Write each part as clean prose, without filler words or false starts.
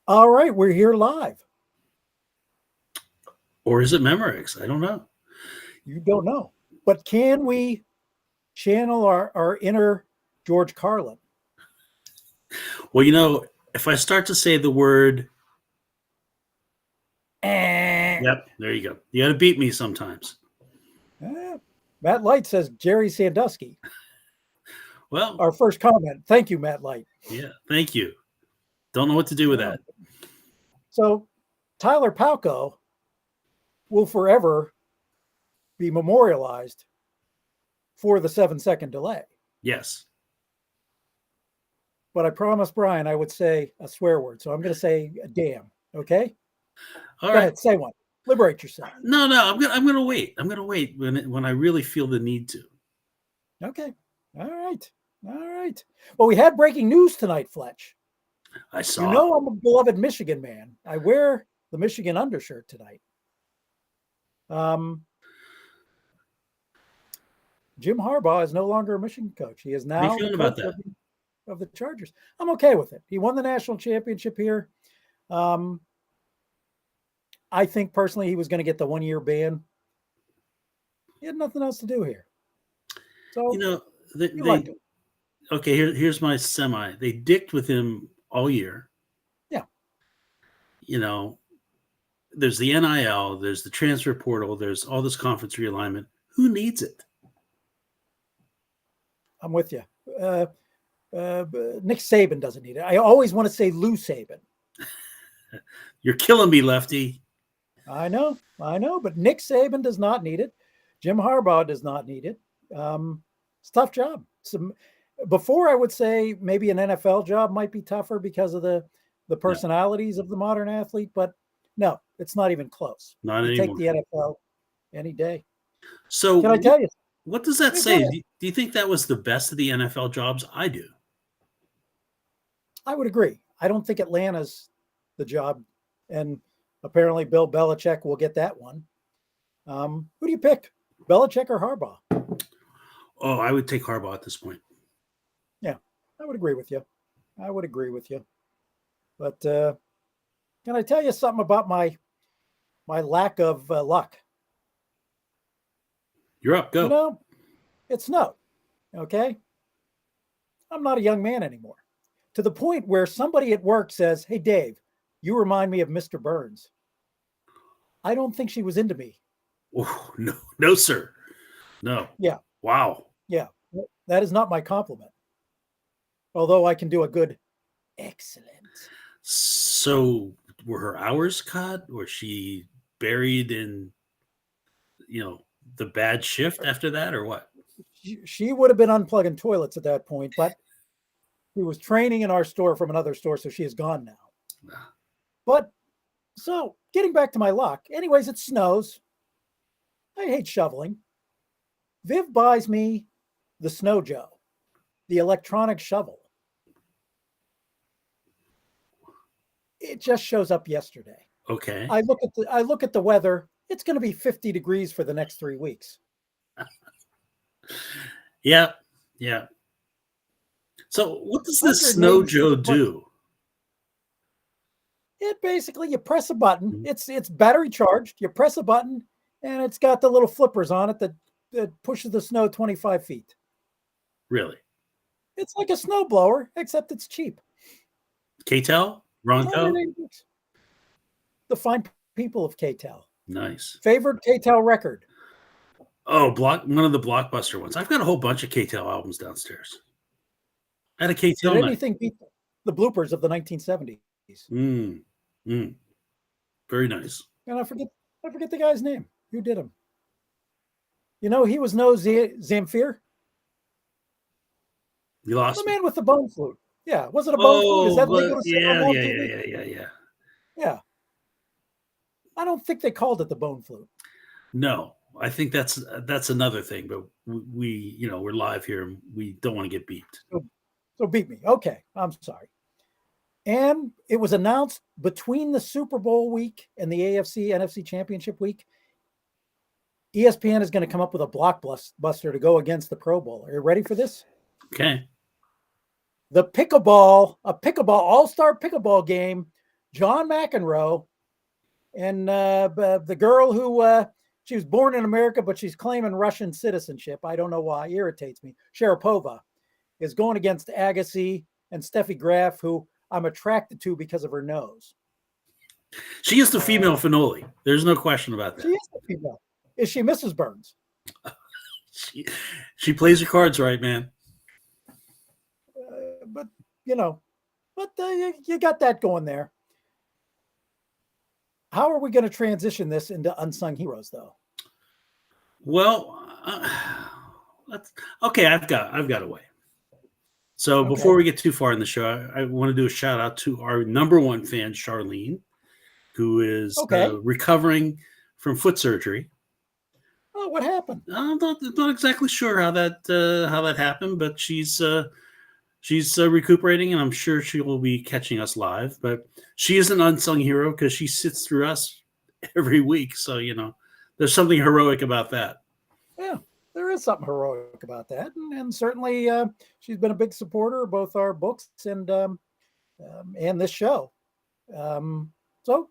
All right, we're here live. Or is it Memorex? I don't know. You don't know. But can we channel our inner George Carlin? Well, if I start to say the word, yep, there you go. You got to beat me sometimes. Matt Light says Jerry Sandusky. Well, our first comment. Thank you, Matt Light. Yeah, thank you. Don't know what to do with that. So Tyler Palko will forever be memorialized for the 7-second delay. Yes. But I promised Brian I would say a swear word. So I'm going to say damn. Okay? All Go right. ahead, say one. Liberate yourself. No, I'm gonna wait. I'm gonna wait when I really feel the need to. Okay. All right. Well, we had breaking news tonight, Fletch. I saw. You know I'm a beloved Michigan man. I wear the Michigan undershirt tonight. Jim Harbaugh is no longer a Michigan coach. He is now How are you feeling about that? Of the Chargers. I'm okay with it. He won the national championship here. I think personally he was going to get the 1-year ban. He had nothing else to do here. So okay, here's my semi. They dicked with him all year. Yeah. There's the NIL, there's the transfer portal, there's all this conference realignment. Who needs it? I'm with you. Nick Saban doesn't need it. I always want to say Lou Saban. You're killing me, Lefty. I know, but Nick Saban does not need it. Jim Harbaugh does not need it. It's a tough job. Before I would say maybe an NFL job might be tougher because of the personalities of the modern athlete, but no, it's not even close. Not anymore. Take the NFL any day. So can I tell you? What does that say? Do you think that was the best of the NFL jobs? I do. I would agree. I don't think Atlanta's the job, and apparently Bill Belichick will get that one. Who do you pick, Belichick or Harbaugh? Oh, I would take Harbaugh at this point. Yeah, I would agree with you. But can I tell you something about my lack of luck? You're up. Go. It's no. Okay. I'm not a young man anymore. To the point where somebody at work says, "Hey, Dave, you remind me of Mr. Burns." I don't think she was into me. Oh, no, sir. No. Yeah. Wow. Yeah. That is not my compliment. Although I can do a good excellent. So were her hours cut? Was she buried in, the bad shift after that, or what? She would have been unplugging toilets at that point, but he was training in our store from another store, so she is gone now. But so getting back to my luck, anyways, it snows. I hate shoveling. Viv buys me the Snow Joe, the electronic shovel. It just shows up yesterday. Okay. I look at the weather. It's going to be 50 degrees for the next 3 weeks. Yeah. So what does this Snow Joe do? It basically, you press a button. It's battery charged. You press a button, and it's got the little flippers on it that pushes the snow 25 feet. Really? It's like a snow blower, except it's cheap. K-Tel? Ronco? The fine people of K-Tel. Nice. Favorite K-Tel record? Oh, one of the Blockbuster ones. I've got a whole bunch of K-Tel albums downstairs. I had a K-Tel Did anything beat the bloopers of the 1970s? Very nice. And I forget the guy's name. Who did him? He was no Zamfir. You lost the man with the bone flute. Yeah, was it a bone flute? Is that legal to say on TV? Yeah. I don't think they called it the bone flute. No, I think that's another thing. But we're live here and we don't want to get beeped. So beat me. Okay, I'm sorry. And it was announced between the Super Bowl week and the AFC NFC Championship week. ESPN is going to come up with a blockbuster to go against the Pro Bowl. Are you ready for this? Okay. A pickleball all-star pickleball game. John McEnroe and the girl who she was born in America, but she's claiming Russian citizenship. I don't know why. It irritates me. Sharapova is going against Agassi and Steffi Graf, who I'm attracted to because of her nose. She is the female Finoli. There's no question about that. She is the female. Is she Mrs. Burns? She plays her cards right, man. But you got that going there. How are we going to transition this into Unsung Heroes, though? Well, okay. I've got a way. So before we get too far in the show, I want to do a shout out to our number one fan, Charlene, who is recovering from foot surgery. Oh, what happened? I'm not exactly sure how that happened, but she's recuperating, and I'm sure she will be catching us live. But she is an unsung hero because she sits through us every week. So there's something heroic about that. Yeah, there is something heroic about that, and certainly she's been a big supporter of both our books and this show. So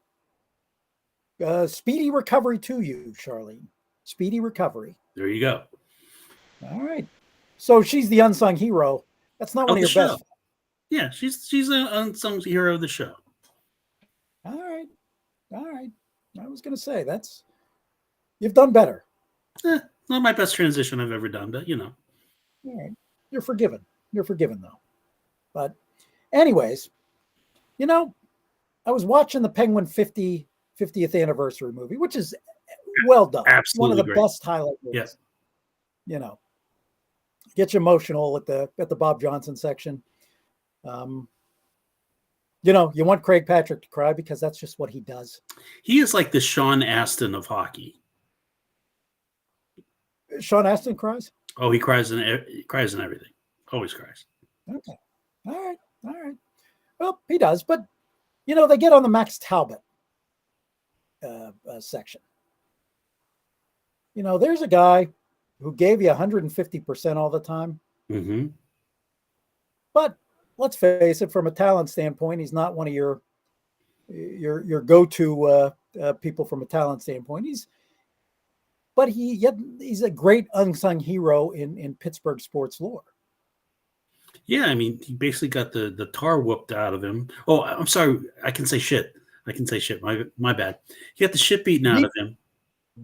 speedy recovery to you, Charlene. Speedy recovery. There you go. All right. So she's the unsung hero. That's not one of your best. Yeah, she's an unsung hero of the show. All right. I was going to say you've done better. Not my best transition I've ever done, but All right. You're forgiven. Though. But anyways, I was watching the Penguin 50th anniversary movie, which is well done. Absolutely one of the great. Best highlight movies. Yeah. Get you emotional at the Bob Johnson section. You want Craig Patrick to cry because that's just what he does. He is like the Sean Astin of hockey. Sean Astin cries? Oh, he cries in everything. Always cries. Okay. All right. Well, he does, but they get on the Max Talbot section. There's a guy who gave you 150% all the time. Mm-hmm. But let's face it, from a talent standpoint, he's not one of your go-to people from a talent standpoint. He's a great unsung hero in Pittsburgh sports lore. Yeah, I mean, he basically got the tar whooped out of him. Oh, I'm sorry. I can say shit. My bad. He got the shit beaten out of him.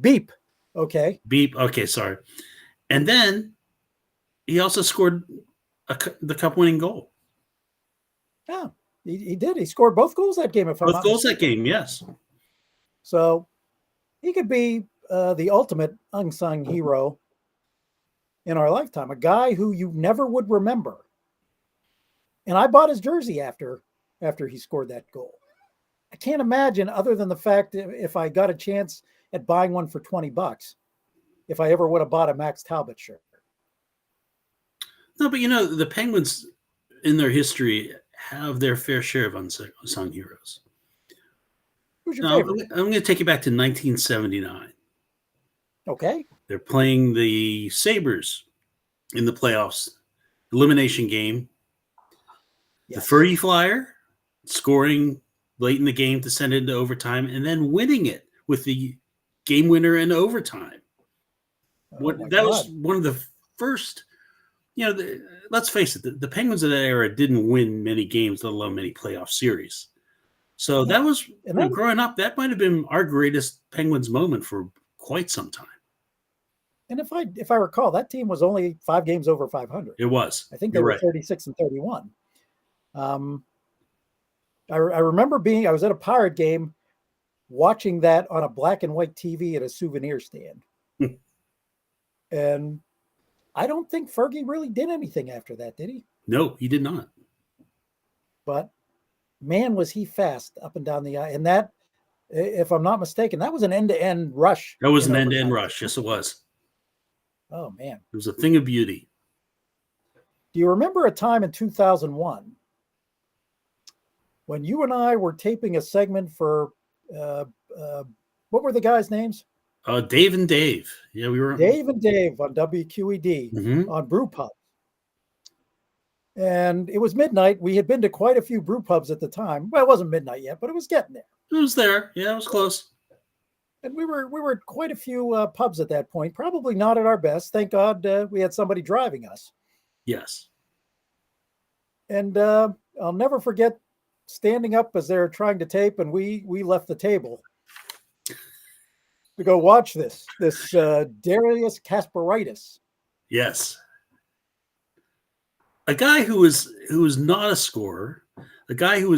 Beep. Okay. Beep. Okay, sorry. And then he also scored the cup-winning goal. Yeah, he did. He scored both goals that game. Both goals that game, yes. So he could be the ultimate unsung hero in our lifetime. A guy who you never would remember. And I bought his jersey after he scored that goal. I can't imagine, other than the fact that if I got a chance at buying one for $20, if I ever would have bought a Max Talbot shirt. No, but the Penguins in their history have their fair share of unsung heroes. Who's your favorite? I'm going to take you back to 1979. Okay. They're playing the Sabres in the playoffs elimination game. Yes. The Furry Flyer scoring late in the game to send it into overtime and then winning it with the game winner in overtime. That was one of the first, let's face it, the Penguins of that era didn't win many games, let alone many playoff series. So that was, growing up, that might have been our greatest Penguins moment for quite some time. And if I recall, that team was only 5 games over 500. It was. I think they were 36 and 31. I remember I was at a Pirate game watching that on a black and white TV at a souvenir stand. And I don't think Fergie really did anything after that, did he? No, he did not. But man, was he fast up and down the aisle. And that, if I'm not mistaken, that was an end-to-end rush. That was an end-to-end rush. Yes, it was. Oh, man. It was a thing of beauty. Do you remember a time in 2001 when you and I were taping a segment for what were the guys' names? Dave and Dave. Yeah, we were Dave and Dave on WQED on brew pubs. And it was midnight. We had been to quite a few brew pubs at the time. Well, it wasn't midnight yet, but it was getting there. It was there. Yeah, it was close. And we were at quite a few pubs at that point. Probably not at our best. Thank God we had somebody driving us. Yes. And I'll never forget standing up as they were trying to tape, and we left the table to go watch this Darius Kasparaitis. Yes. A guy who was not a scorer, a guy who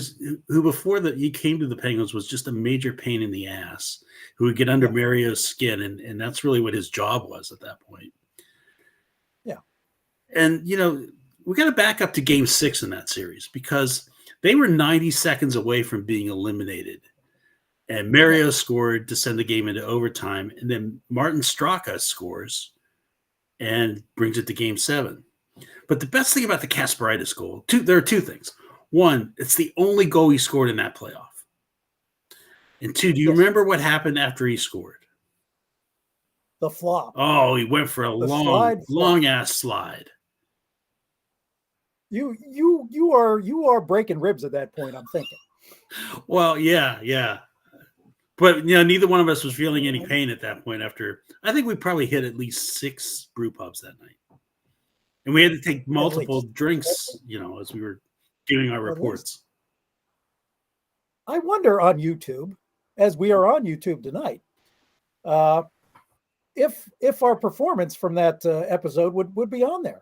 before he came to the Penguins was just a major pain in the ass, who would get under Mario's skin, and that's really what his job was at that point. Yeah. And we got to back up to Game 6 in that series because they were 90 seconds away from being eliminated. And Mario scored to send the game into overtime. And then Martin Straka scores and brings it to Game 7. But the best thing about the Kasparaitis goal, there are two things. One, it's the only goal he scored in that playoff. And two, do you remember what happened after he scored? The flop. Oh, he went for a long ass slide. You are breaking ribs at that point, I'm thinking. Well, yeah. But neither one of us was feeling any pain at that point. After I think we probably hit at least 6 brew pubs that night, and we had to take multiple drinks, as we were giving our reports. I wonder on YouTube, as we are on YouTube tonight, if our performance from that episode would be on there.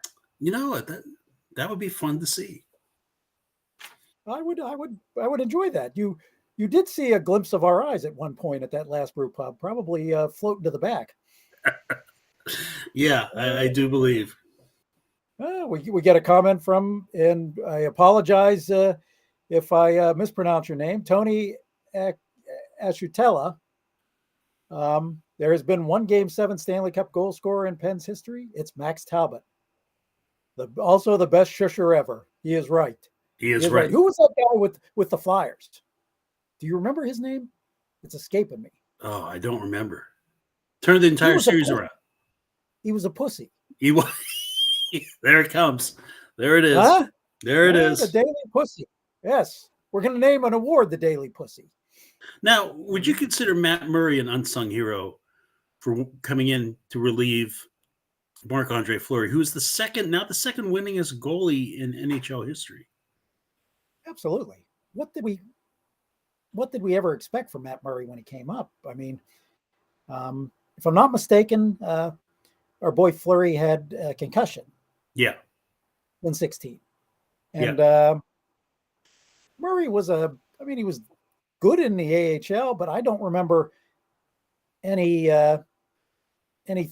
That would be fun to see. I would enjoy that. You did see a glimpse of our eyes at one point at that last brew pub, probably floating to the back. Yeah, I do believe. We get a comment from, and I apologize if I mispronounce your name, Tony Ashutella. There has been one Game 7 Stanley Cup goal scorer in Penn's history. It's Max Talbot. Also the best shusher ever. He is right. He is right. Who was that guy with the Flyers? Do you remember his name? It's escaping me. Oh, I don't remember. Turned the entire series around. He was a pussy. He was. There it comes. There it is. Huh? There it is. The Daily Pussy. Yes. We're going to name an award the Daily Pussy. Now, would you consider Matt Murray an unsung hero for coming in to relieve Marc-Andre Fleury, who is the second winningest goalie in NHL history? Absolutely. What did we ever expect from Matt Murray when he came up? I mean, if I'm not mistaken, our boy Fleury had a concussion. Yeah. In 16. And Murray was he was good in the AHL, but I don't remember any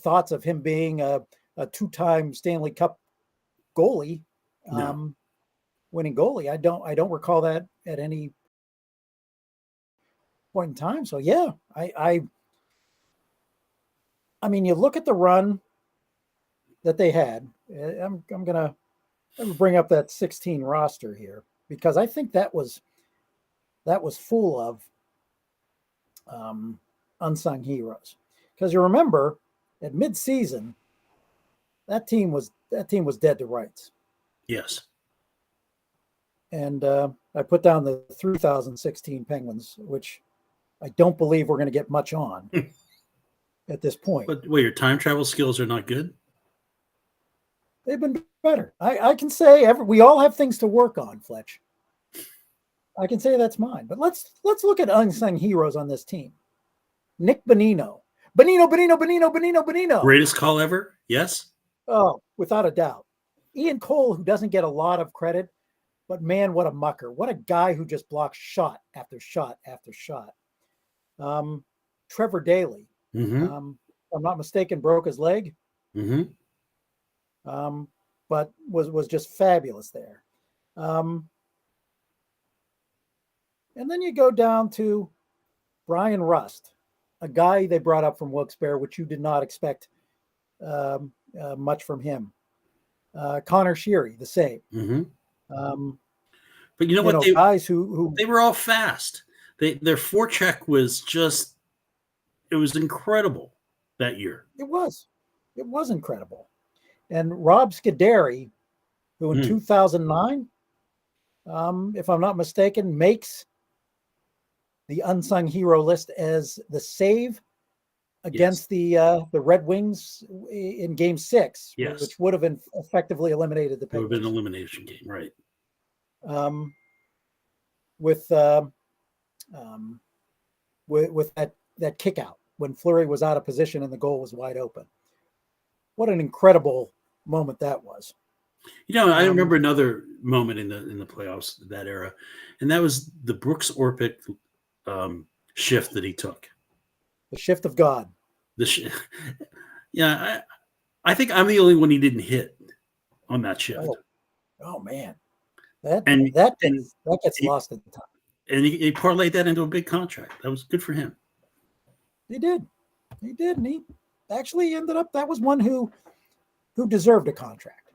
thoughts of him being a 2-time Stanley Cup goalie, winning goalie. I don't recall that at any point in time. So yeah, I mean, you look at the run that they had. I'm gonna bring up that 16 roster here because I think that was full of unsung heroes. Because you remember at midseason, that team was dead to rights. Yes. And I put down the 2016 Penguins, which I don't believe we're going to get much on at this point. But wait, your time travel skills are not good? They've been better. I can say we all have things to work on, Fletch. I can say that's mine. But let's look at unsung heroes on this team. Nick Bonino. Bonino. Greatest call ever? Yes. Oh, without a doubt. Ian Cole, who doesn't get a lot of credit, but man, what a mucker. What a guy who just blocks shot after shot after shot. Trevor Daley. Mm-hmm. If I'm not mistaken, broke his leg. Mm-hmm. But was just fabulous there. And then you go down to Brian Rust, a guy they brought up from Wilkes-Barre, which you did not expect much from him. Connor Sheary, the same. Mm-hmm. But you know what? Guys who they were all fast. Their forecheck was just, it was incredible that year. It was incredible. And Rob Scuderi, who in 2009, if I'm not mistaken, makes the unsung hero list as the save against the Red Wings in Game 6, which would have effectively eliminated the Penguins. It would have been an elimination game, right? With that kick out when Fleury was out of position and the goal was wide open. What an incredible moment that was. I remember another moment in the playoffs that era, and that was the Brooks Orpik shift that he took. The shift of God. I think I'm the only one he didn't hit on that shift. Oh man, that gets lost in time. And he parlayed that into a big contract. That was good for him. He did, and he actually ended up. That was one who deserved a contract,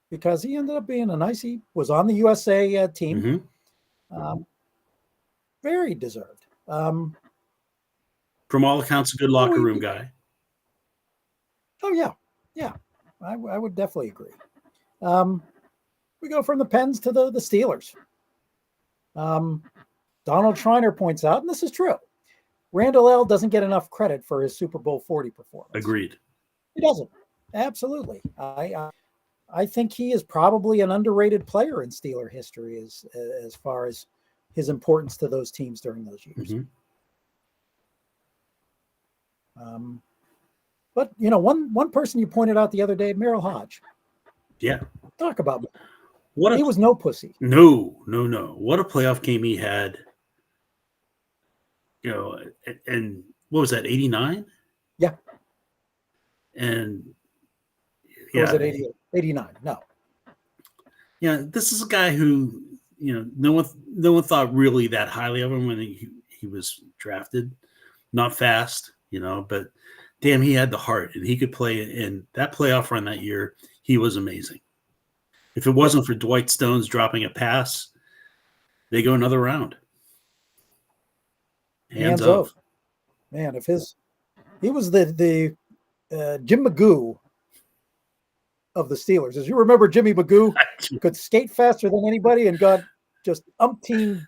because he ended up being he was on the USA team. Mm-hmm. Very deserved. From all accounts, a good locker room guy. Oh yeah, I would definitely agree. We go from the Pens to the Steelers. Donald Schreiner points out, and this is true, Randall L. doesn't get enough credit for his Super Bowl 40 performance. Agreed. He doesn't. Absolutely. I think he is probably an underrated player in Steeler history as far as his importance to those teams during those years. Mm-hmm. But one person you pointed out the other day, Merrill Hodge. Yeah. Talk about he was no pussy. No. What a playoff game he had. And what was that, 89? Yeah. And was it 88? 89? No. Yeah, this is a guy who, no one thought really that highly of him when he was drafted. Not fast, but damn, he had the heart and he could play in that playoff run that year. He was amazing. If it wasn't for Dwight Stones dropping a pass, they go another round. Hands off. Man, he was the Jim Magoo of the Steelers. As you remember, Jimmy Magoo could skate faster than anybody and got just umpteen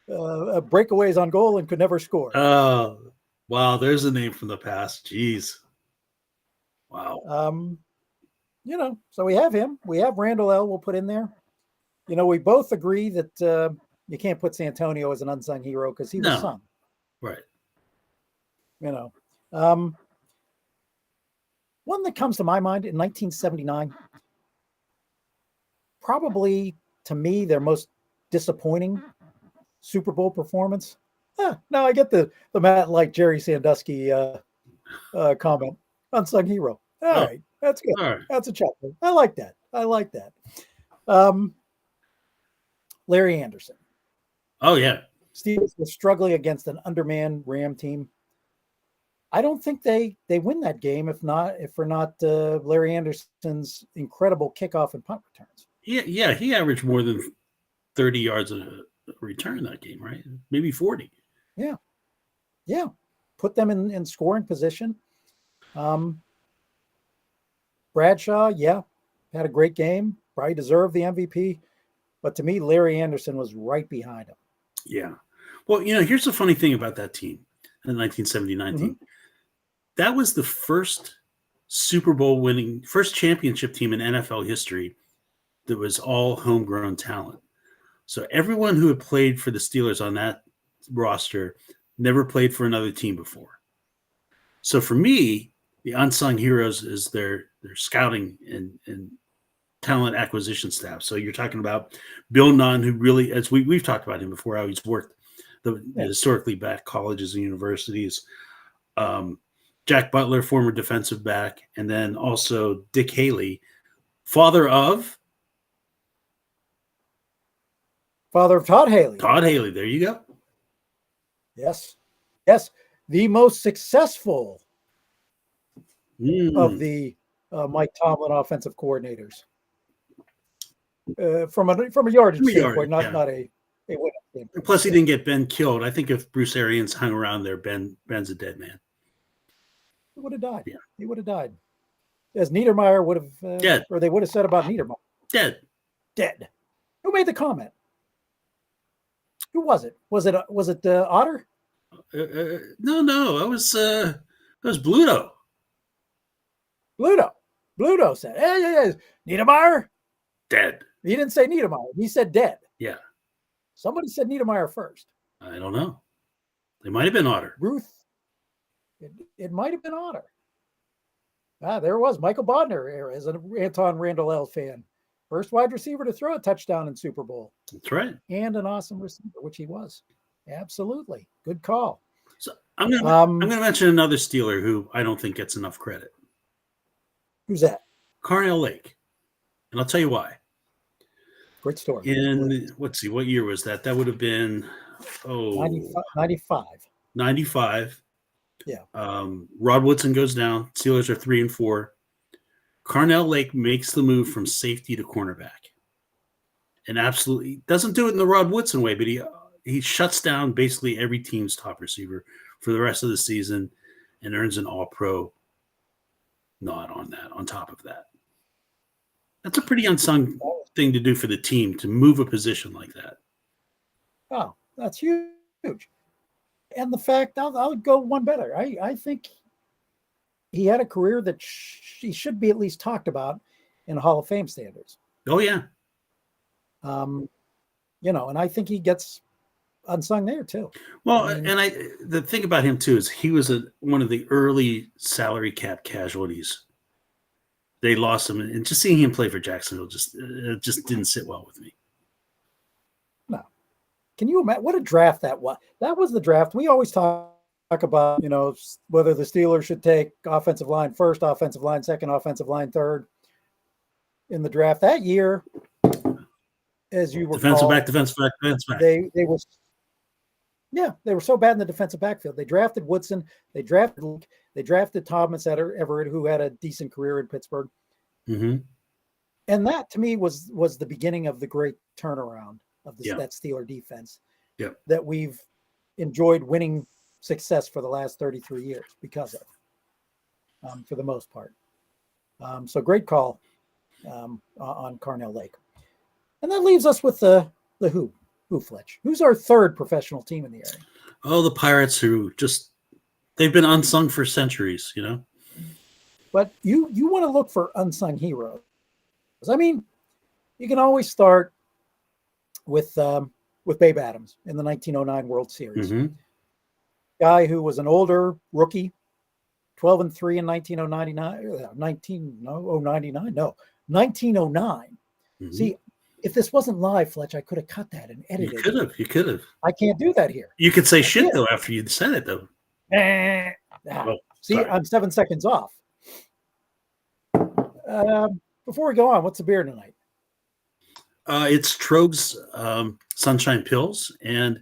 breakaways on goal and could never score. Oh, wow. There's a name from the past. Jeez. Wow. So we have him. We have Randall L. We'll put in there. We both agree that you can't put Santonio as an unsung hero because he was sung. Right. One that comes to my mind in 1979, probably to me their most disappointing Super Bowl performance. Now I get the Matt like Jerry Sandusky comment. Unsung hero. All right. That's good. All right. That's a chuckle. I like that. Larry Anderson. Oh, yeah. Steelers were struggling against an undermanned Ram team. I don't think they win that game if for not Larry Anderson's incredible kickoff and punt returns. Yeah, he averaged more than 30 yards a return that game, right? Maybe 40. Yeah. Put them in scoring position. Bradshaw, had a great game. Probably deserved the MVP. But to me, Larry Anderson was right behind him. Yeah. Well, here's the funny thing about that team, the 1979 team. That was the first Super Bowl winning, first championship team in NFL history that was all homegrown talent. So everyone who had played for the Steelers on that roster never played for another team before. So for me, the unsung heroes is their scouting and talent acquisition staff. So you're talking about Bill Nunn, who really, as we've talked about him before, how he's worked the historically back colleges and universities. Jack Butler, former defensive back, and then also Dick Haley, father of Todd Haley. Todd Haley, there you go. Yes. The most successful of the Mike Tomlin offensive coordinators. from a yardage standpoint, yeah. not a win standpoint. Plus, he didn't get Ben killed. I think if Bruce Arians hung around there, Ben's a dead man. He would have died. Yeah. He would have died. As Niedermeyer would have, dead. Or they would have said about Niedermeyer. Dead. Who made the comment? Who was it? Was it Otter? No. It was Bluto. Bluto said, "Hey, Niedermeyer Dead. He didn't say Niedermeyer. He said dead. Yeah. Somebody said Niedermeyer first. I don't know. They might have been Otter. Ruth. It might have been Otter. There it was. Michael Bodner as an Anton Randall L fan. First wide receiver to throw a touchdown in Super Bowl. That's right. And an awesome receiver, which he was. Absolutely. Good call. So I'm gonna mention another Steeler who I don't think gets enough credit. Who's that? Carnell Lake. And I'll tell you why. Great story. Let's see, what year was that? That would have been 95. 95. Yeah. Rod Woodson goes down. Steelers are 3-4. Carnell Lake makes the move from safety to cornerback. And absolutely doesn't do it in the Rod Woodson way, but he shuts down basically every team's top receiver for the rest of the season and earns an all-pro nod on top of that. That's a pretty unsung thing to do for the team, to move a position like that. Oh, that's huge. And the fact, I'll go one better. I think he had a career that he should be at least talked about in Hall of Fame standards. Oh, yeah. And I think he gets unsung there too. Well, the thing about him too is he was one of the early salary cap casualties. They lost him, and just seeing him play for Jacksonville just didn't sit well with me. No, can you imagine what a draft that was? That was the draft we always talk about. Whether the Steelers should take offensive line first, offensive line second, offensive line third in the draft that year. As you were defensive back. They were. Yeah, they were so bad in the defensive backfield. They drafted Woodson. They drafted Thomas Everett, who had a decent career in Pittsburgh. Mm-hmm. And that, to me, was the beginning of the great turnaround of that Steeler defense. Yeah. That we've enjoyed winning success for the last 33 years because of, for the most part. So great call on Carnell Lake. And that leaves us with the who. Who, Fletch? Who's our third professional team in the area? Oh, the Pirates, who they've been unsung for centuries, But you want to look for unsung heroes. I mean, you can always start with Babe Adams in the 1909 World Series. Mm-hmm. Guy who was an older rookie, 12-3 in 1909. Mm-hmm. See, if this wasn't live, Fletch, I could have cut that and edited it. You could have. I can't do that here. You could say shit, though, after you said it, though. See, sorry. I'm 7 seconds off. Before we go on, what's the beer tonight? It's Trogue's Sunshine Pills. And,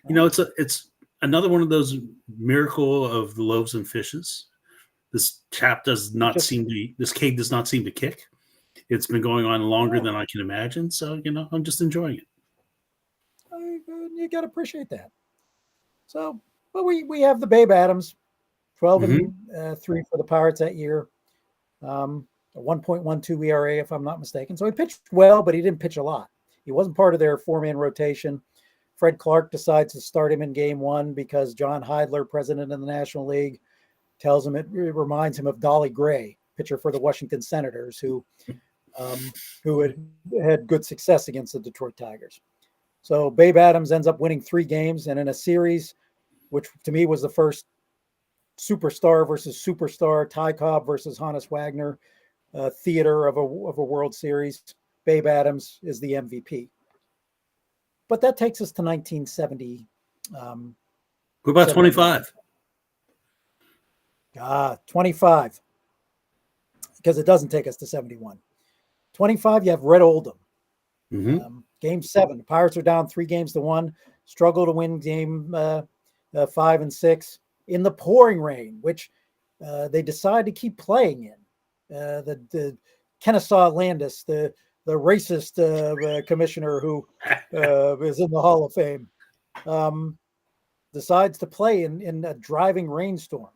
it's another one of those miracle of the loaves and fishes. This keg does not seem to kick. It's been going on longer than I can imagine. So, I'm just enjoying it. You got to appreciate that. So, well, we have the Babe Adams, 12-3 for the Pirates that year. A 1.12 ERA, if I'm not mistaken. So he pitched well, but he didn't pitch a lot. He wasn't part of their four-man rotation. Fred Clark decides to start him in game one because John Heidler, president of the National League, tells him it reminds him of Dolly Gray, pitcher for the Washington Senators, who had good success against the Detroit Tigers. So Babe Adams ends up winning 3 games, and in a series, which to me was the first superstar versus superstar, Ty Cobb versus Honus Wagner theater of a World Series, Babe Adams is the MVP. But that takes us to 1970. What about 25? 25. Because it doesn't take us to 71. 25, you have Red Oldham. Mm-hmm. Game 7. The Pirates are down 3-1, struggle to win game 5 and 6 in the pouring rain, which they decide to keep playing in. The Kennesaw Landis, the racist commissioner who is in the Hall of Fame, decides to play in a driving rainstorm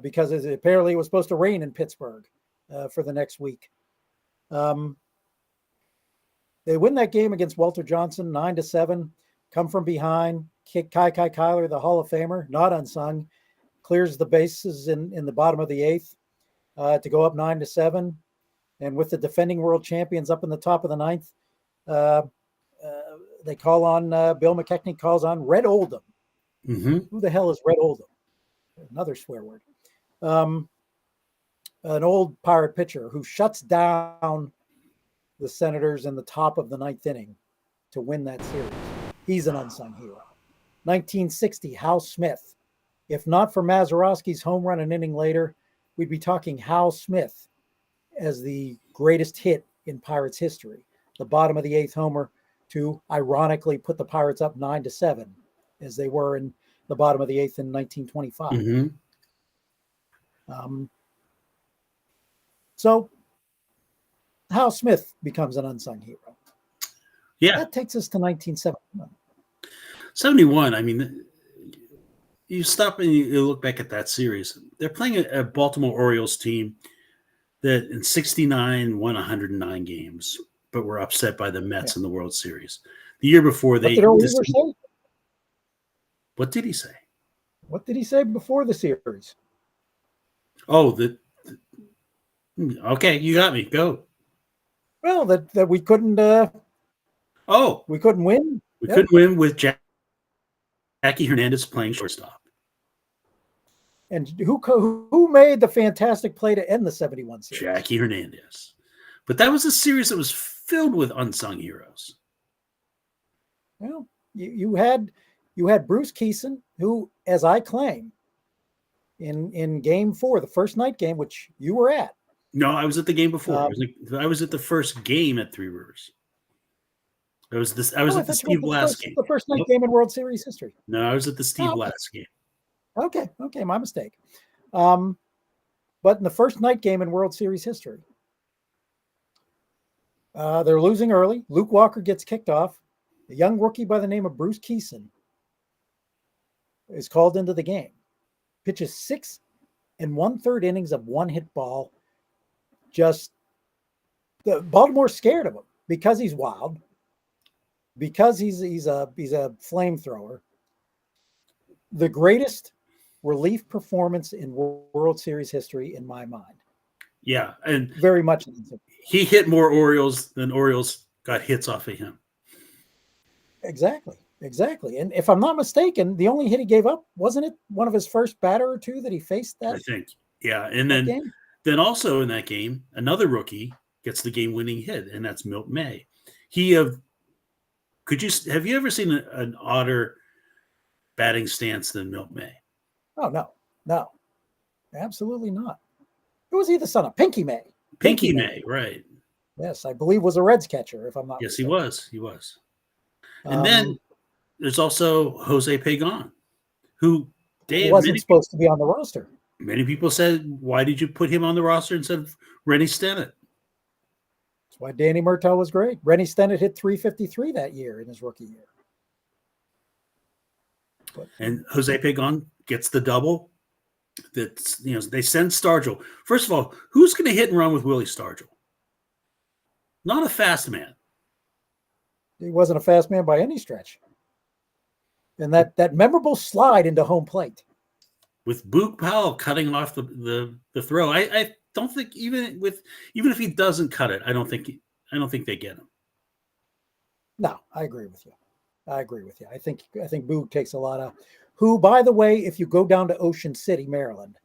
because apparently it was supposed to rain in Pittsburgh for the next week. They win that game against Walter Johnson 9-7, come from behind. Kai Kyler, the Hall of Famer, not unsung, clears the bases in the bottom of the eighth to go up 9-7. And with the defending world champions up in the top of the ninth, they call on Bill McKechnie calls on Red Oldham. Mm-hmm. Who the hell is Red Oldham? Another swear word. An old Pirate pitcher who shuts down the Senators in the top of the ninth inning to win that series. He's an unsung hero. 1960, Hal Smith. If not for Mazeroski's home run an inning later, we'd be talking Hal Smith as the greatest hit in Pirates history. The bottom of the eighth homer to ironically put the Pirates up 9-7 as they were in the bottom of the eighth in 1925. Mm-hmm. So Hal Smith becomes an unsung hero. Yeah. That takes us to 1971. 71, I mean, you stop and you look back at that series. They're playing a Baltimore Orioles team that in 69 won 109 games, but were upset by the Mets in the World Series. The year before, What did Oriever say? What did he say? What did he say before the series? Oh, okay, you got me. Go. Well, that we couldn't. We couldn't win. We couldn't win with Jackie Hernandez playing shortstop. And who made the fantastic play to end the 71 series? Jackie Hernandez. But that was a series that was filled with unsung heroes. Well, you had Bruce Keeson, who, as I claim, in Game 4, the first night game, which you were at. No, I was at the game before. I was at the first game at Three Rivers. I was at the Steve Blass game. The first night game in World Series history. No, I was at the Steve Blass game. Okay, my mistake. But in the first night game in World Series history, they're losing early. Luke Walker gets kicked off. A young rookie by the name of Bruce Keeson is called into the game. Pitches 6 1/3 innings of one-hit ball. Just the Baltimore's scared of him because he's wild, because he's a flamethrower. The greatest relief performance in World Series history in my mind. Yeah, and very much. He hit more Orioles than Orioles got hits off of him. Exactly. And if I'm not mistaken, the only hit he gave up, wasn't it one of his first batter or two that he faced that? I think. Yeah, and then also in that game, another rookie gets the game-winning hit, and that's Milt May. Have you ever seen an odder batting stance than Milt May? Oh, no, absolutely not. Who was he the son of? Pinky May. Pinky May, right? Yes, I believe was a Reds catcher. If I'm not. Yes, mistaken. he was. And then there's also Jose Pagan, who wasn't supposed to be on the roster. Many people said, "Why did you put him on the roster instead of Rennie Stennett?" That's why Danny Murtaugh was great. Rennie Stennett hit 353 that year in his rookie year. And Jose Pagan gets the double. That's they send Stargell. First of all, who's going to hit and run with Willie Stargell? Not a fast man. He wasn't a fast man by any stretch. And that memorable slide into home plate with Boog Powell cutting off the throw. I don't think even if he doesn't cut it, I don't think they get him. No, I agree with you. I think Boog takes a lot of. Who, by the way, if you go down to Ocean City, Maryland,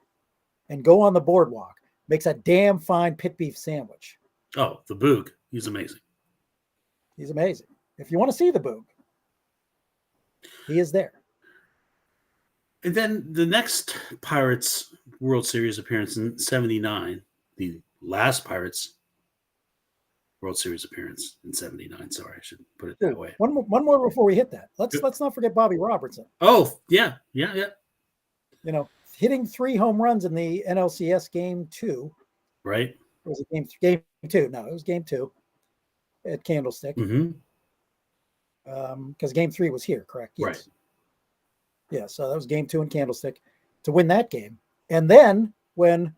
and go on the boardwalk, makes a damn fine pit beef sandwich. Oh, the Boog. He's amazing. If you want to see the Boog, he is there. And then the next Pirates World Series appearance in 79, the last Pirates World Series appearance in 79. Sorry, I should put it that way. One more before we hit that. Let's not forget Bobby Robertson. Oh, yeah. Hitting 3 home runs in the NLCS Game 2. Right. Or was it Game 2? No, it was Game 2. at Candlestick. Mm-hmm. Because game 3 was here, correct? Yes. Right. Yeah, so that was game 2 in Candlestick to win that game. And then when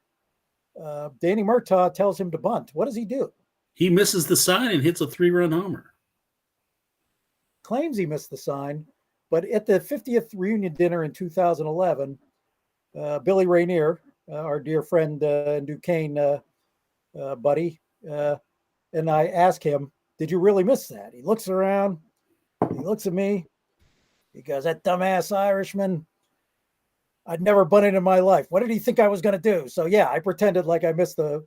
Danny Murtaugh tells him to bunt, what does he do? He misses the sign and hits a 3-run homer. Claims he missed the sign, but at the 50th reunion dinner in 2011, Billy Rainier, our dear friend and Duquesne buddy, and I ask him, did you really miss that? He looks around, he looks at me, he goes, that dumbass Irishman, I'd never bunted in my life. What did he think I was going to do? So yeah, I pretended like I missed the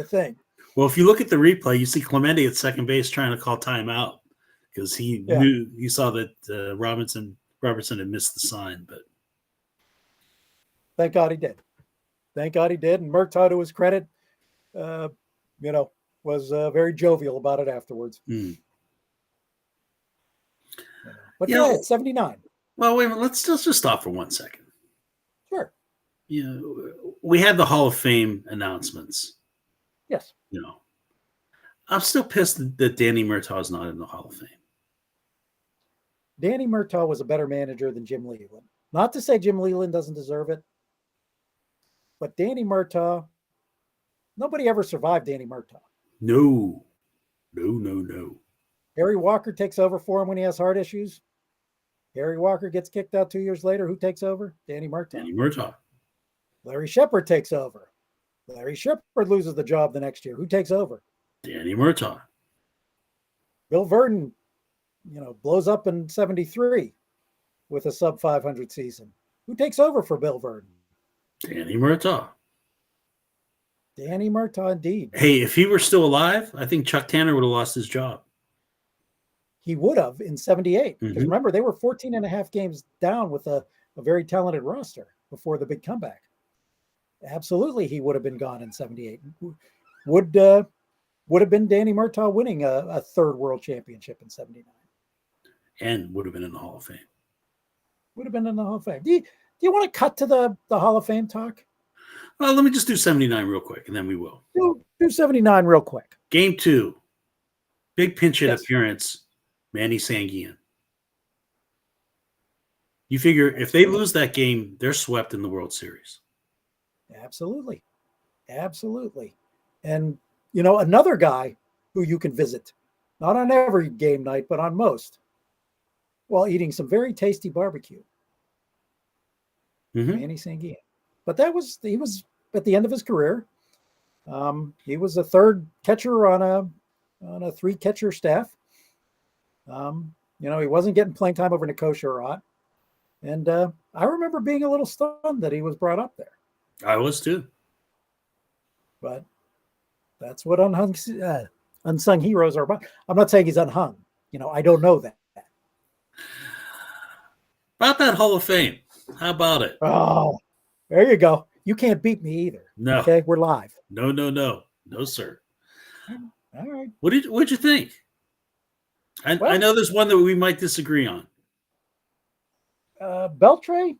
thing. Well, if you look at the replay, you see Clemente at second base trying to call timeout because he saw that Robertson had missed the sign. But thank God he did. Thank God he did. And Murtaugh, to his credit, was very jovial about it afterwards. Mm. But yeah, it's 79. Well, wait a minute. Let's just stop for 1 second. Sure. We had the Hall of Fame announcements. Yes. I'm still pissed that Danny Murtaugh is not in the Hall of Fame. Danny Murtaugh was a better manager than Jim Leyland. Not to say Jim Leyland doesn't deserve it, but Danny Murtaugh, nobody ever survived Danny Murtaugh. No. Harry Walker takes over for him when he has heart issues. Harry Walker gets kicked out 2 years later. Who takes over? Danny Murtaugh. Larry Shepard takes over. Larry Shepard loses the job the next year. Who takes over? Danny Murtaugh. Bill Verdon, blows up in 73 with a sub 500 season. Who takes over for Bill Verdon? Danny Murtaugh. Danny Murtaugh, indeed. Hey, if he were still alive, I think Chuck Tanner would have lost his job. He would have in 78. Because Mm-hmm. remember, they were 14 and a half games down with a very talented roster before the big comeback. Absolutely, he would have been gone in 78. Would have been Danny Murtaugh winning a third world championship in 79. And would have been in the Hall of Fame. Would have been in the Hall of Fame. Do you want to cut to the Hall of Fame talk? Well, let me just do 79 real quick, and then we will. Do 79 real quick. Game 2. Big pinch hit appearance, Manny Sanguian. You figure if they lose that game, they're swept in the World Series. Absolutely. And, another guy who you can visit, not on every game night, but on most, while eating some very tasty barbecue. Mm-hmm. Manny Sanguian. But he was at the end of his career. He was a third catcher on a 3-catcher staff. He wasn't getting playing time over Nico Sherratt. And I remember being a little stunned that he was brought up there. I was too. But that's what unsung heroes are about. I'm not saying he's unhung. I don't know that. About that Hall of Fame. How about it? Oh, there you go. You can't beat me either. No. Okay, we're live. No. No, sir. All right. What'd you think? I know there's one that we might disagree on. Beltre,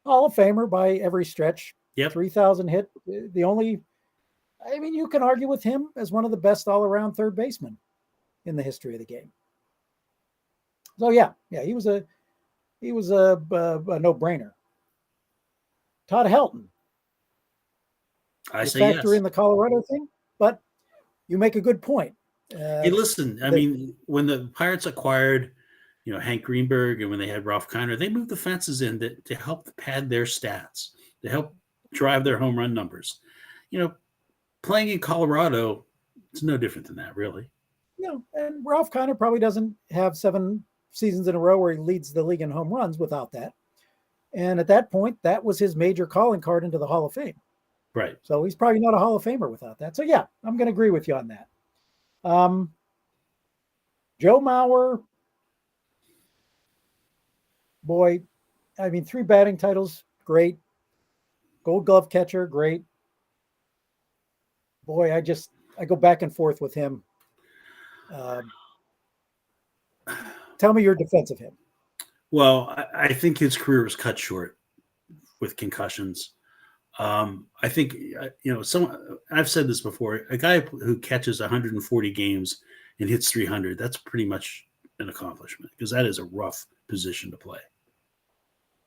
Hall of Famer by every stretch. Yep. 3,000 hit. You can argue with him as one of the best all-around third basemen in the history of the game. So yeah, he was a no-brainer. Todd Helton. I say factor yes. in the Colorado thing, but you make a good point. Hey, listen, when the Pirates acquired, Hank Greenberg, and when they had Ralph Kiner, they moved the fences in to help pad their stats, to help drive their home run numbers. Playing in Colorado, it's no different than that, really. No, and Ralph Kiner probably doesn't have 7 seasons in a row where he leads the league in home runs without that. And at that point, that was his major calling card into the Hall of Fame. Right. So he's probably not a Hall of Famer without that. So yeah, I'm going to agree with you on that. Joe Mauer, boy, 3 batting titles, great. Gold Glove catcher, great. Boy, I go back and forth with him. Tell me your defense of him. Well, I think his career was cut short with concussions. I think I've said this before. A guy who catches 140 games and hits 300, that's pretty much an accomplishment because that is a rough position to play.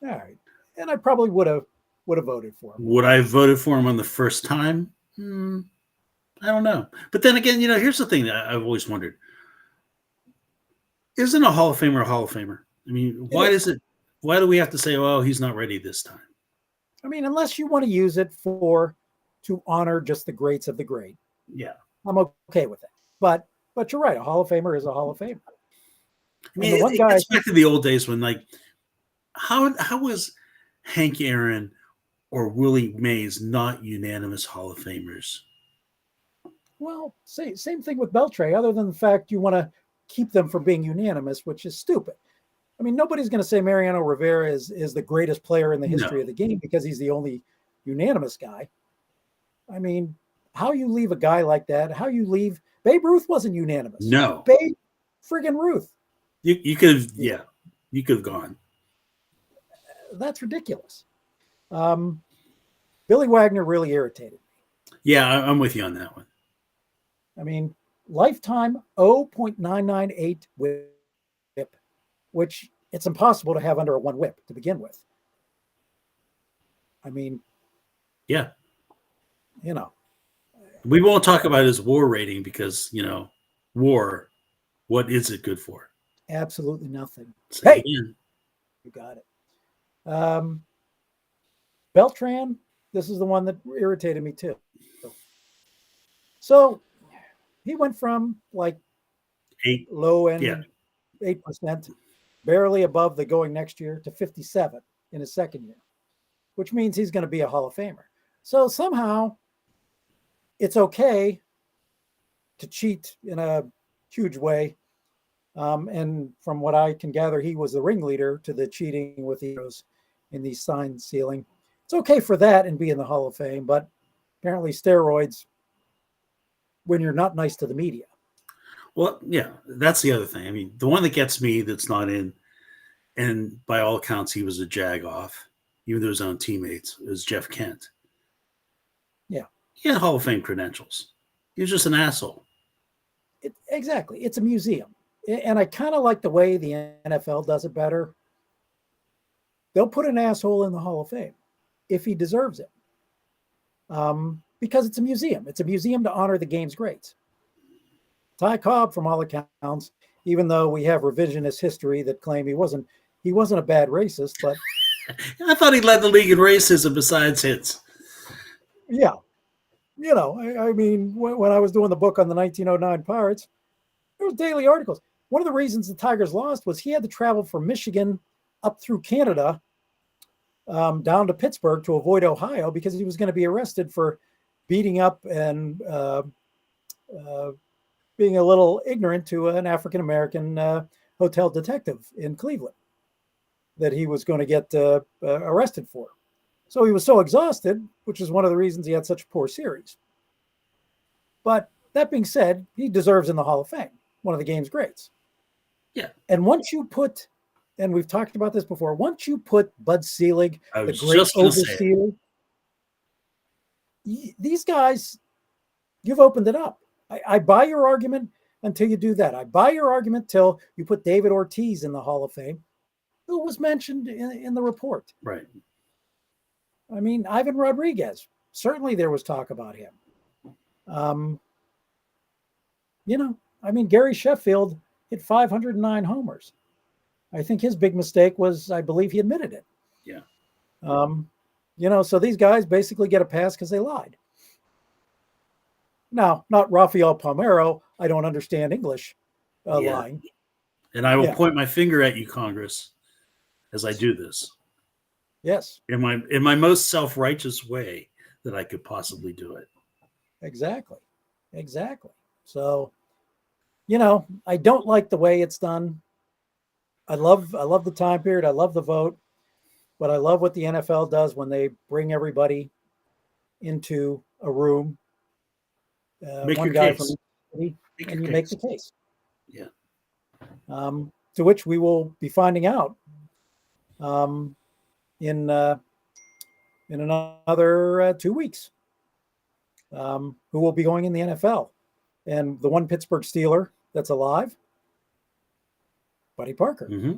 All right, and I probably would have voted for him. Would I have voted for him on the first time? I don't know. But then again, here's the thing that I've always wondered: isn't a Hall of Famer a Hall of Famer? I mean, why do we have to say, "Oh, he's not ready this time"? I mean, unless you want to use it to honor just the greats of the great. Yeah, I'm okay with it. But you're right. A Hall of Famer is a Hall of Famer. I mean, it gets back to the old days when, how was Hank Aaron or Willie Mays not unanimous Hall of Famers? Well, same thing with Beltray, other than the fact you want to keep them from being unanimous, which is stupid. I mean, nobody's going to say Mariano Rivera is the greatest player in the history of the game because he's the only unanimous guy. I mean, how you leave a guy like that? How you leave Babe Ruth wasn't unanimous. No, Babe friggin' Ruth. You could have, you could have gone. That's ridiculous. Billy Wagner really irritated me. Yeah, I'm with you on that one. I mean, lifetime 0.998 whip, which it's impossible to have under a 1 whip to begin with. I mean, yeah. We won't talk about his WAR rating because, WAR, what is it good for? Absolutely nothing. Hey, you got it. Beltran, this is the one that irritated me too. So he went from low end 8%, barely above the going next year, to 57 in his second year, which means he's going to be a Hall of Famer. So somehow it's okay to cheat in a huge way. And from what I can gather, he was the ringleader to the cheating with heroes in the sign sealing. It's okay for that and be in the Hall of Fame, but apparently steroids when you're not nice to the media. Well, yeah, that's the other thing. I mean, the one that gets me that's not in, and by all accounts, he was a jag-off, even to his own teammates, is Jeff Kent. Yeah. He had Hall of Fame credentials. He was just an asshole. Exactly. It's a museum. And I kind of like the way the NFL does it better. They'll put an asshole in the Hall of Fame if he deserves it. Because it's a museum. It's a museum to honor the game's greats. Ty Cobb, from all accounts, even though we have revisionist history that claim he wasn't a bad racist, but I thought he led the league in racism besides hits. Yeah. I mean, when I was doing the book on the 1909 Pirates, there was daily articles. One of the reasons the Tigers lost was he had to travel from Michigan up through Canada down to Pittsburgh to avoid Ohio because he was going to be arrested for beating up and being a little ignorant to an African-American hotel detective in Cleveland that he was going to get arrested for. So he was so exhausted, which is one of the reasons he had such a poor series. But that being said, he deserves in the Hall of Fame, one of the game's greats. Yeah. And once you put, and we've talked about this before, once you put Bud Selig, the great overseer, these guys, you've opened it up. I buy your argument until you do that. I buy your argument till you put David Ortiz in the Hall of Fame, who was mentioned in the report. Right. I mean, Ivan Rodriguez, certainly there was talk about him. I mean, Gary Sheffield hit 509 homers. I think his big mistake was, I believe he admitted it. Yeah. So these guys basically get a pass because they lied. Now, not Rafael Palmeiro. I don't understand English lying. And I will point my finger at you, Congress, as I do this. Yes. In my most self-righteous way that I could possibly do it. Exactly. So, I don't like the way it's done. I love the time period. I love the vote, but I love what the NFL does when they bring everybody into a room. Make one your guy case. from each city, and you case. make the case. Yeah. To which we will be finding out in in another 2 weeks, who will be going in the NFL. And the one Pittsburgh Steeler that's alive, Buddy Parker, Mm-hmm.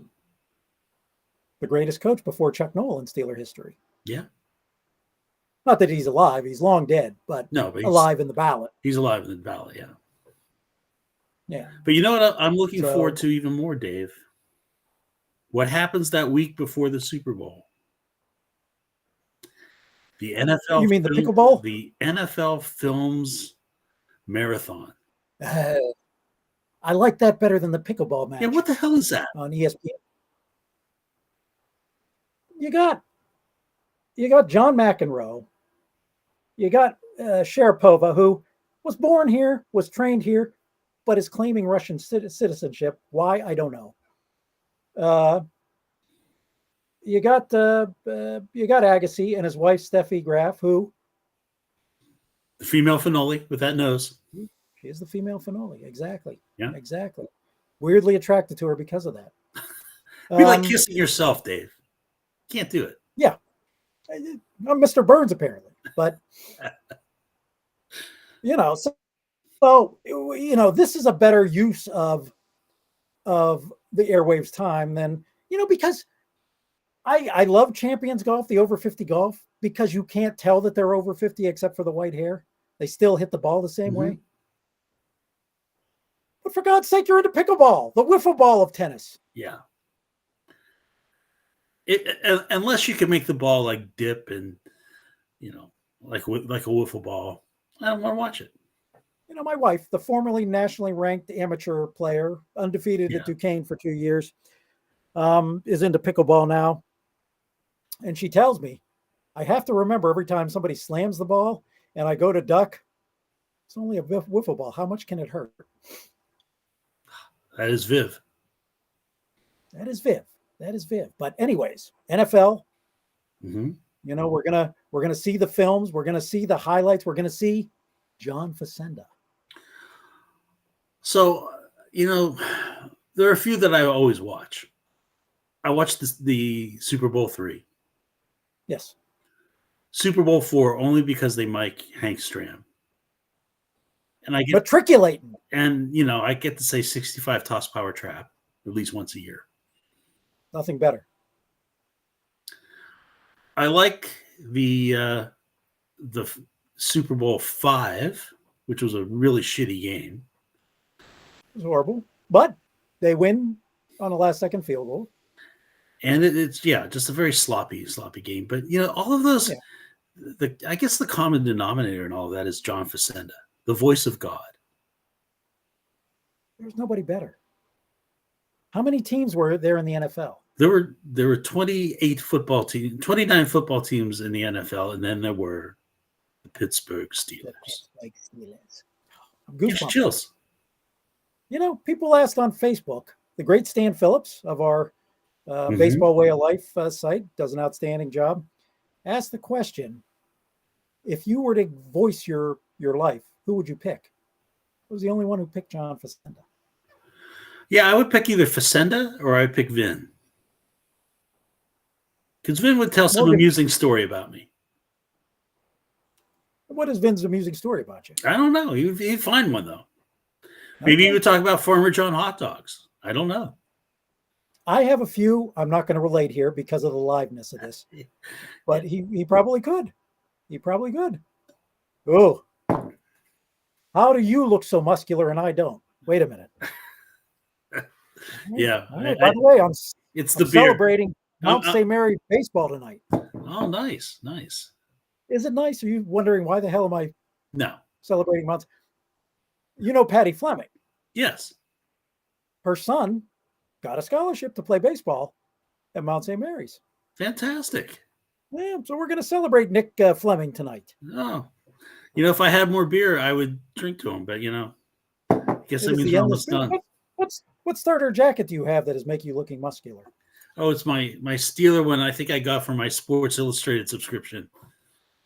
the greatest coach before Chuck Noll in Steeler history. Yeah. Not that he's alive; he's long dead, but No, but alive in the ballot. He's alive in the ballot, yeah. Yeah. But you know what I'm looking forward to even more, Dave? What happens that week before the Super Bowl? The NFL. You mean the pickleball? The NFL Films Marathon. I like that better than the pickleball match. Yeah, what the hell is that? On ESPN. You got John McEnroe. You got Sharapova, who was born here, was trained here, but is claiming Russian citizenship. Why? I don't know. You got Agassi and his wife Steffi Graf, who the female Finoli with that nose. She is the female Finoli, exactly. Yeah, exactly. Weirdly attracted to her because of that. Be like kissing yourself, Dave. Can't do it. Yeah, I'm Mr. Burns apparently, but so this is a better use of the airwaves time than because I love Champions Golf, the over 50 golf, because you can't tell that they're over 50 except for the white hair. They still hit the ball the same way. But for God's sake, you're into pickleball, the wiffle ball of tennis. Yeah. Unless you can make the ball like dip and, like a wiffle ball, I don't want to watch it. My wife, the formerly nationally ranked amateur player, undefeated at Duquesne for 2 years, is into pickleball now. And she tells me, I have to remember every time somebody slams the ball and I go to duck, it's only a wiffle ball. How much can it hurt? That is Viv. That is Viv. But anyways, NFL. Mm-hmm. We're gonna see the films. We're gonna see the highlights. We're gonna see John Facenda. So there are a few that I always watch. I watched the Super Bowl III. Yes. Super Bowl IV only because they mic Hank Stram. And I get matriculating. And I get to say 65 toss power trap at least once a year. Nothing better. I like the Super Bowl V, which was a really shitty game. It was horrible, but they win on a last-second field goal. And it's just a very sloppy game. But all of those, I guess the common denominator in all of that is John Facenda, the voice of God. There's nobody better. How many teams were there in the NFL? There were 29 football teams in the NFL, and then there were the Pittsburgh Steelers. Goosebumps. Chills. People asked on Facebook. The great Stan Phillips of our Baseball Way of Life site does an outstanding job. Asked the question: if you were to voice your life, who would you pick? I was the only one who picked John Facenda. Yeah, I would pick either Facenda or I'd pick Vin. Because Vin would tell some amusing story about me. What is Vin's amusing story about you? I don't know. He'd find one, though. Maybe he would talk about Farmer John hot dogs. I don't know. I have a few. I'm not going to relate here because of the liveness of this. But he probably could. He probably could. Oh. How do you look so muscular and I don't? Wait a minute. Yeah. By the way, I'm celebrating Mount St. Mary baseball tonight. Oh, nice. Is it nice? Are you wondering why the hell am I celebrating Mount? Patty Fleming. Yes. Her son got a scholarship to play baseball at Mount St. Mary's. Fantastic. Yeah, so we're going to celebrate Nick Fleming tonight. Oh. If I had more beer, I would drink to him. But, I guess that means we're almost done. What starter jacket do you have that is making you looking muscular? Oh, it's my Steeler one I think I got from my Sports Illustrated subscription.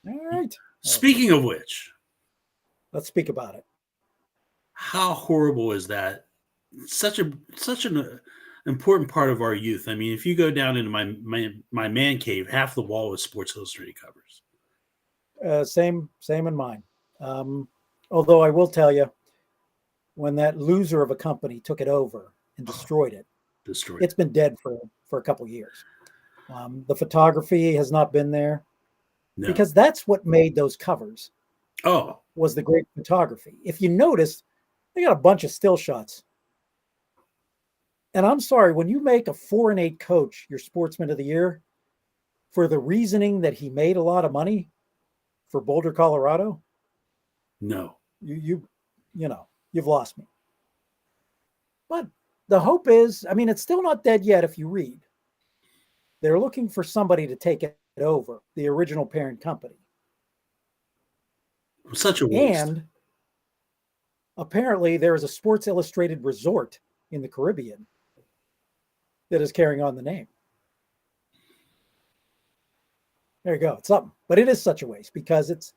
All right. Speaking of which. Let's speak about it. How horrible is that? Such an important part of our youth. I mean, if you go down into my man cave, half the wall was Sports Illustrated covers. Same in mine. Although I will tell you, when that loser of a company took it over and destroyed it, it's been dead for a couple of years. The photography has not been there because that's what made those covers. Was the great photography. If you notice, they got a bunch of still shots. And I'm sorry, when you make a 4-8 coach your sportsman of the year for the reasoning that he made a lot of money for Boulder, Colorado, no, you've lost me. But the hope is, I mean, it's still not dead yet. If you read, they're looking for somebody to take it over, the original parent company. Such a waste. And apparently there is a Sports Illustrated resort in the Caribbean that is carrying on the name. There you go. It's something. But it is such a waste because it's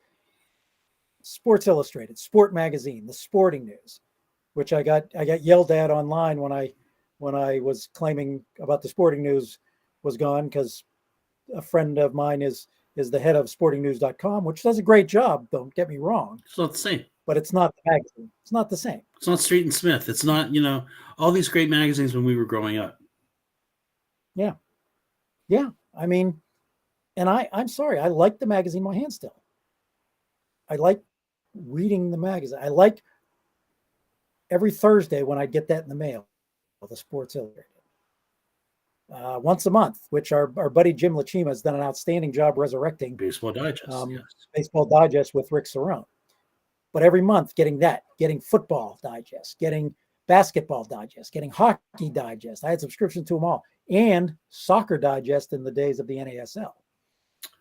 Sports Illustrated, Sport Magazine, the sporting news, which I got yelled at online when I was claiming about the sporting news was gone, because a friend of mine is the head of sportingnews.com, which does a great job. Don't get me wrong. It's not the same. But it's not the magazine. It's not the same. It's not Street and Smith. It's not, all these great magazines when we were growing up. Yeah. Yeah. I mean, and I'm sorry, I like the magazine in my hand still. I like reading the magazine. I like every Thursday when I get that in the mail, the Sports Illustrated. Once a month, which our buddy Jim Lachima has done an outstanding job resurrecting. Baseball Digest. Yes. Baseball Digest with Rick Cerrone. But every month getting Football Digest, getting Basketball Digest, getting Hockey Digest. I had subscriptions to them all. And Soccer Digest in the days of the NASL.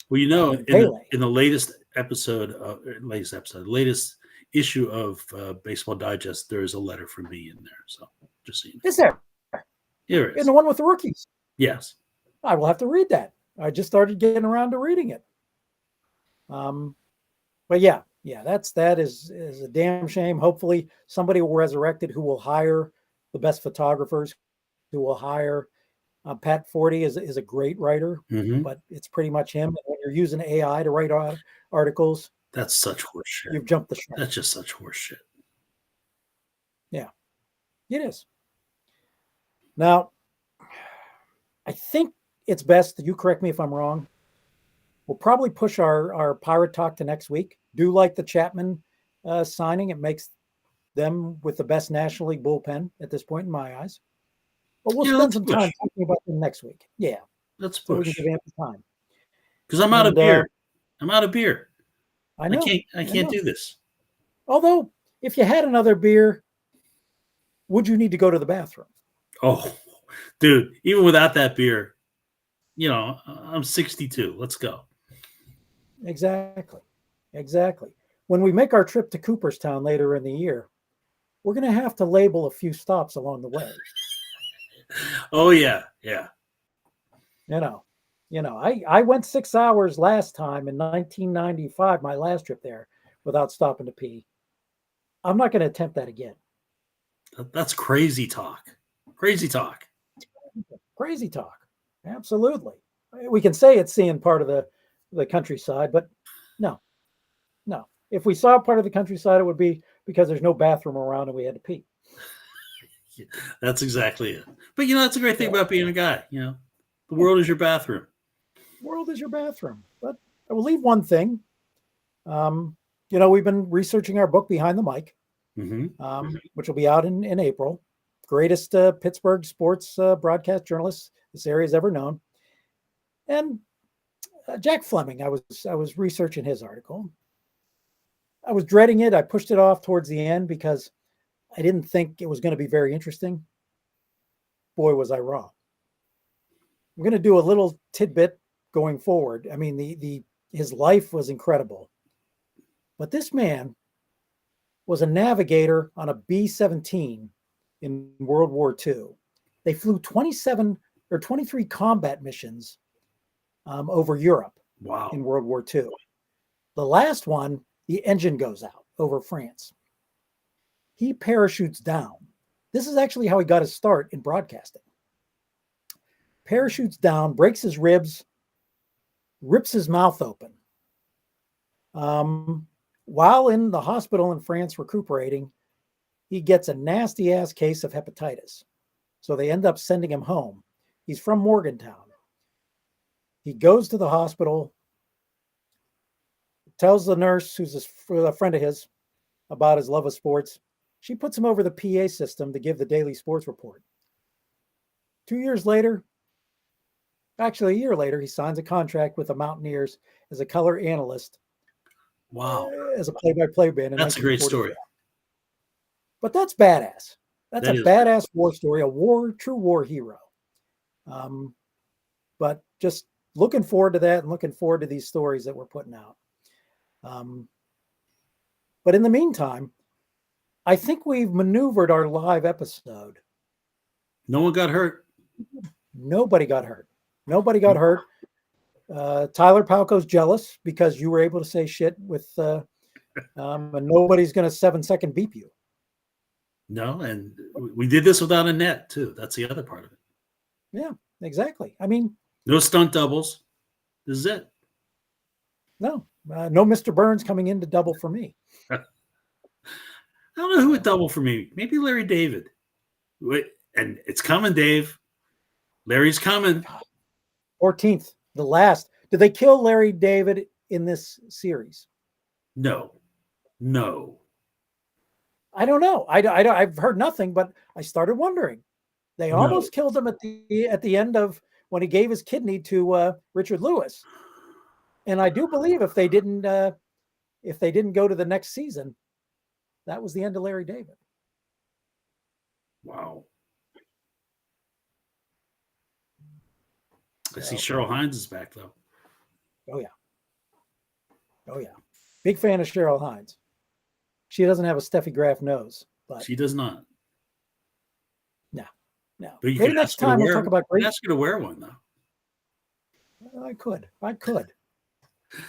Well, in the latest issue of Baseball Digest, there is a letter from me in there. So just so you know. Is there? Here it is. In the one with the rookies? Yes. I will have to read that. I just started getting around to reading it. But yeah, that is a damn shame. Hopefully somebody will resurrect it who will hire the best photographers, who will hire Pat Forty is a great writer, but it's pretty much him. And when you're using AI to write articles, that's such horseshit. You've jumped the shark. That's just such horseshit. Yeah, it is. Now, I think it's best that you correct me if I'm wrong. We'll probably push our Pirate Talk to next week. Do like the Chapman signing. It makes them with the best National League bullpen at this point in my eyes. But we'll spend some time talking about them next week. Yeah. Let's push. So we can give ample time. Because I'm out of beer. I'm out of beer. I know. I can't do this. Although, if you had another beer, would you need to go to the bathroom? Oh, dude, even without that beer, I'm 62. Let's go. Exactly. When we make our trip to Cooperstown later in the year, we're going to have to label a few stops along the way. Oh, yeah. I went 6 hours last time in 1995, my last trip there, without stopping to pee. I'm not going to attempt that again. That's crazy talk. Crazy talk. Absolutely. We can say it's seeing part of the countryside, but no. If we saw part of the countryside, it would be because there's no bathroom around and we had to pee. Yeah, that's exactly it. But that's a great thing about being a guy. The world is your bathroom. But I will leave one thing. We've been researching our book Behind the Mic, which will be out in April. Greatest Pittsburgh sports broadcast journalist this area has ever known. And Jack Fleming, I was researching his article. I was dreading it. I pushed it off towards the end because I didn't think it was going to be very interesting. Boy, was I wrong. I'm going to do a little tidbit going forward. I mean, his life was incredible. But this man was a navigator on a B-17 in World War II. They flew 23 combat missions over Europe in World War II. The last one, the engine goes out over France. He parachutes down. This is actually how he got his start in broadcasting. parachutes down, breaks his ribs, rips his mouth open. While in the hospital in France recuperating, he gets a nasty ass case of hepatitis. So they end up sending him home. He's from Morgantown. He goes to the hospital, tells the nurse, who's a friend of his, about his love of sports. She puts him over the PA system to give the daily sports report. 2 years later, actually a year later, he signs a contract with the Mountaineers as a color analyst. Wow. As a play-by-play band. That's a great story. But that's badass. That's That a is badass war story, true war hero. But just looking forward to that and looking forward to these stories that we're putting out. But in the meantime, I think we've maneuvered our live episode. No one got hurt. Nobody got hurt. Nobody got hurt. Tyler Palco's jealous because you were able to say shit with, and nobody's going to 7-second beep you. No, and we did this without a net too. That's the other part of it. Yeah, exactly. I mean, no stunt doubles. This is it. No, no Mr. Burns coming in to double for me. I don't know who would double for me. Maybe Larry David. Wait, and it's coming, Dave. Larry's coming. 14th, the last. Did they kill Larry David in this series? No. I don't know. I've heard nothing, but I started wondering. They almost killed him at the end of when he gave his kidney to Richard Lewis. And I do believe if they didn't go to the next season, that was the end of Larry David. Wow. I see Cheryl Hines is back though. Oh yeah. Big fan of Cheryl Hines. She doesn't have a Steffi Graf nose, but she does not. No. But you maybe next time we'll talk about great. Ask her to wear one though. I could.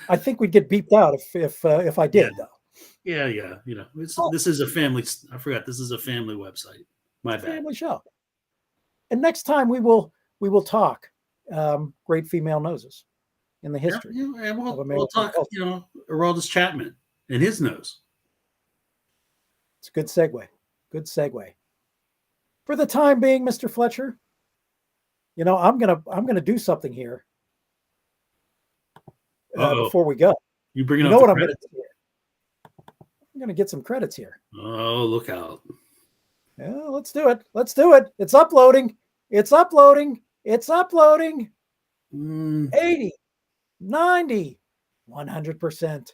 I think we'd get beeped out if I did though. Yeah. You know, this is a family. I forgot this is a family website. My bad. Family show. And next time we will talk great female noses in the history. Yeah, and we'll talk. Culture. You know, Aroldis Chapman and his nose. It's a good segue. Good segue. For the time being, Mr. Fletcher, you know, I'm gonna do something here before we go. You bringing up what I'm gonna do? I'm gonna get some credits here. Oh, look out! Yeah, let's do it. It's uploading. 80, 90, 100%.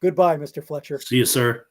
Goodbye, Mr. Fletcher. See you, sir.